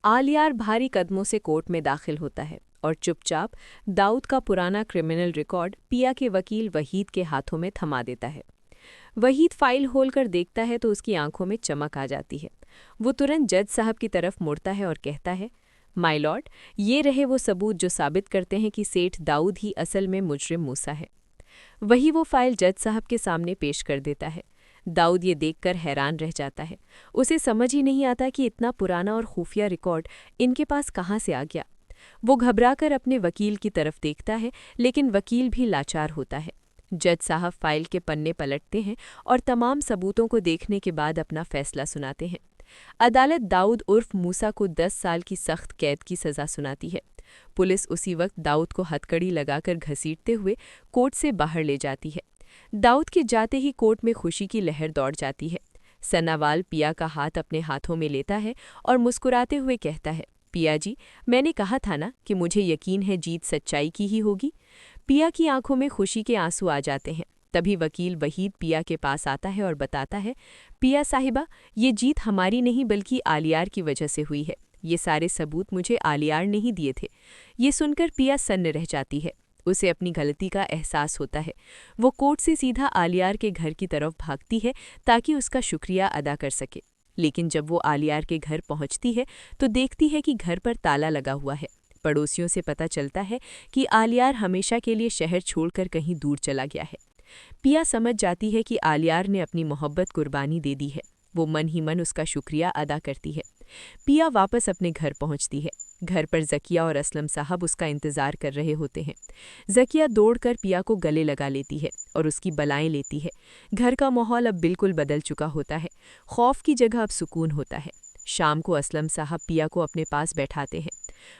आलियार भारी कदमों से कोर्ट में दाखिल होता है और चुपचाप दाऊद का पुराना क्रिमिनल रिकॉर्ड पिया के वकील वहीद के हाथों में थमा देता है। वहीद फाइल खोलकर देखता है तो उसकी आंखों में चमक आ जाती है। वो तुरंत जज साहब की तरफ मुड़ता है और कहता है, माय लॉर्ड, ये रहे वो सबूत जो साबित करते हैं कि सेठ दाऊद ही असल में मुजरिम मूसा है। वही वो फाइल जज साहब के सामने पेश कर देता है। दाऊद ये देखकर हैरान रह जाता है। उसे समझ ही नहीं आता कि इतना पुराना और खुफिया रिकॉर्ड इनके पास कहाँ से आ गया। वो घबराकर अपने वकील की तरफ देखता है, लेकिन वकील भी लाचार होता है। जज साहब फाइल के पन्ने पलटते हैं और तमाम सबूतों को देखने के बाद अपना फैसला सुनाते हैं। अदालत दाऊद उर्फ मूसा को 10 साल की सख्त कैद की सज़ा सुनाती है। पुलिस उसी वक्त दाऊद को हथकड़ी लगाकर घसीटते हुए कोर्ट से बाहर ले जाती है। दाऊद के जाते ही कोर्ट में खुशी की लहर दौड़ जाती है। सन्नावाल पिया का हाथ अपने हाथों में लेता है और मुस्कुराते हुए कहता है, पिया जी, मैंने कहा था ना कि मुझे यकीन है जीत सच्चाई की ही होगी। पिया की आंखों में खुशी के आंसू आ जाते हैं। तभी वकील वहीद पिया के पास आता है और बताता है, पिया साहिबा, ये जीत हमारी नहीं बल्कि आलियार की वजह से हुई है। ये सारे सबूत मुझे आलियार ने ही दिए थे। ये सुनकर पिया सन्न रह जाती है। उसे अपनी गलती का एहसास होता है। वो कोर्ट से सीधा आलियार के घर की तरफ भागती है ताकि उसका शुक्रिया अदा कर सके। लेकिन जब वो आलियार के घर पहुंचती है तो देखती है कि घर पर ताला लगा हुआ है। पड़ोसियों से पता चलता है कि आलियार हमेशा के लिए शहर छोड़कर कहीं दूर चला गया है। पिया समझ जाती है कि आलियार ने अपनी मोहब्बत कुर्बानी दे दी है। वो मन ही मन उसका शुक्रिया अदा करती है। पिया वापस अपने घर पहुंचती है। घर पर ज़किया और असलम साहब उसका इंतज़ार कर रहे होते हैं। ज़किया दौड़कर पिया को गले लगा लेती है और उसकी बलाएं लेती है। घर का माहौल अब बिल्कुल बदल चुका होता है। खौफ की जगह अब सुकून होता है। शाम को असलम साहब पिया को अपने पास बैठाते हैं।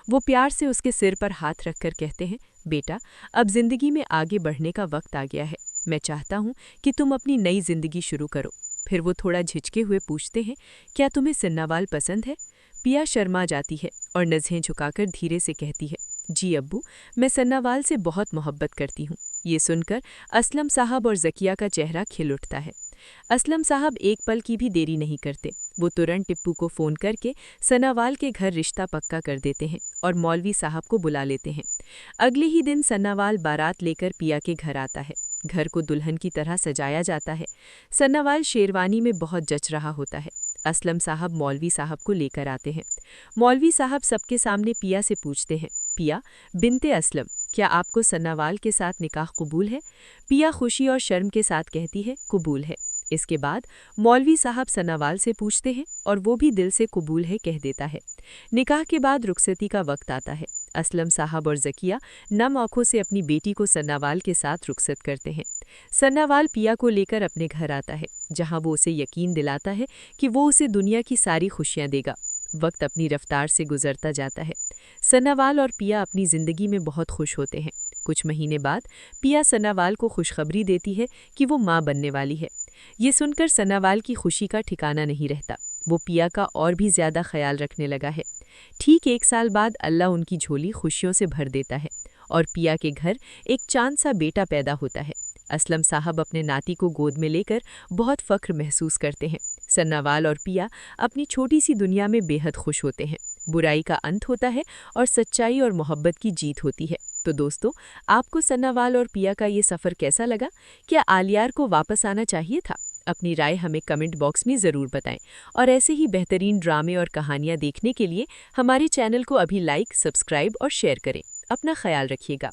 वो प्यार से उसके सिर पर हाथ रखकर कहते हैं, बेटा, अब जिंदगी में आगे बढ़ने का वक्त आ गया है। मैं चाहता हूँ कि तुम अपनी नई जिंदगी शुरू करो। फिर वो थोड़ा झिझके हुए पूछते हैं, क्या तुम्हें सन्नावाल पसंद है? पिया शर्मा जाती है और नज़रें झुकाकर धीरे से कहती है, जी अब्बू, मैं सन्नावाल से बहुत मोहब्बत करती हूँ। ये सुनकर असलम साहब और ज़किया का चेहरा खिल उठता है। असलम साहब एक पल की भी देरी नहीं करते। वो तुरंत टिप्पू को फ़ोन करके सन्नावाल के घर रिश्ता पक्का कर देते हैं और मौलवी साहब को बुला लेते हैं। अगले ही दिन सन्नावाल बारात लेकर पिया के घर आता है। घर को दुल्हन की तरह सजाया जाता है। सन्नावाल शेरवानी में बहुत जच रहा होता है। असलम साहब मौलवी साहब को लेकर आते हैं। मौलवी साहब सबके सामने पिया से पूछते हैं, पिया बिनते असलम, क्या आपको सन्नावाल के साथ निकाह कबूल है? पिया खुशी और शर्म के साथ कहती है, कबूल है। इसके बाद मौलवी साहब सन्नावाल से पूछते हैं और वो भी दिल से कबूल है कह देता है। निकाह के बाद रुखसती का वक्त आता है। असलम साहब और ज़किया नम आंखों से अपनी बेटी को सन्नावाल के साथ रुखसत करते हैं। सन्नावाल पिया को लेकर अपने घर आता है, जहां वो उसे यकीन दिलाता है कि वो उसे दुनिया की सारी खुशियां देगा। वक्त अपनी रफ्तार से गुजरता जाता है। सन्नावाल और पिया अपनी ज़िंदगी में बहुत खुश होते हैं। कुछ महीने बाद पिया सन्नावाल को खुशखबरी देती है कि वो माँ बनने वाली है। ये सुनकर सन्नावाल की खुशी का ठिकाना नहीं रहता। वो पिया का और भी ज़्यादा ख्याल रखने लगा है। ठीक 1 साल बाद अल्लाह उनकी झोली खुशियों से भर देता है और पिया के घर एक चांद सा बेटा पैदा होता है। असलम साहब अपने नाती को गोद में लेकर बहुत फ़ख्र महसूस करते हैं। सन्नावाल और पिया अपनी छोटी सी दुनिया में बेहद खुश होते हैं। बुराई का अंत होता है और सच्चाई और मोहब्बत की जीत होती है। तो दोस्तों, आपको सन्नावाल और पिया का ये सफ़र कैसा लगा? क्या आलियार को वापस आना चाहिए था? अपनी राय हमें कमेंट बॉक्स में ज़रूर बताएं और ऐसे ही बेहतरीन ड्रामे और कहानियाँ देखने के लिए हमारे चैनल को अभी लाइक, सब्सक्राइब और शेयर करें। अपना ख्याल रखिएगा।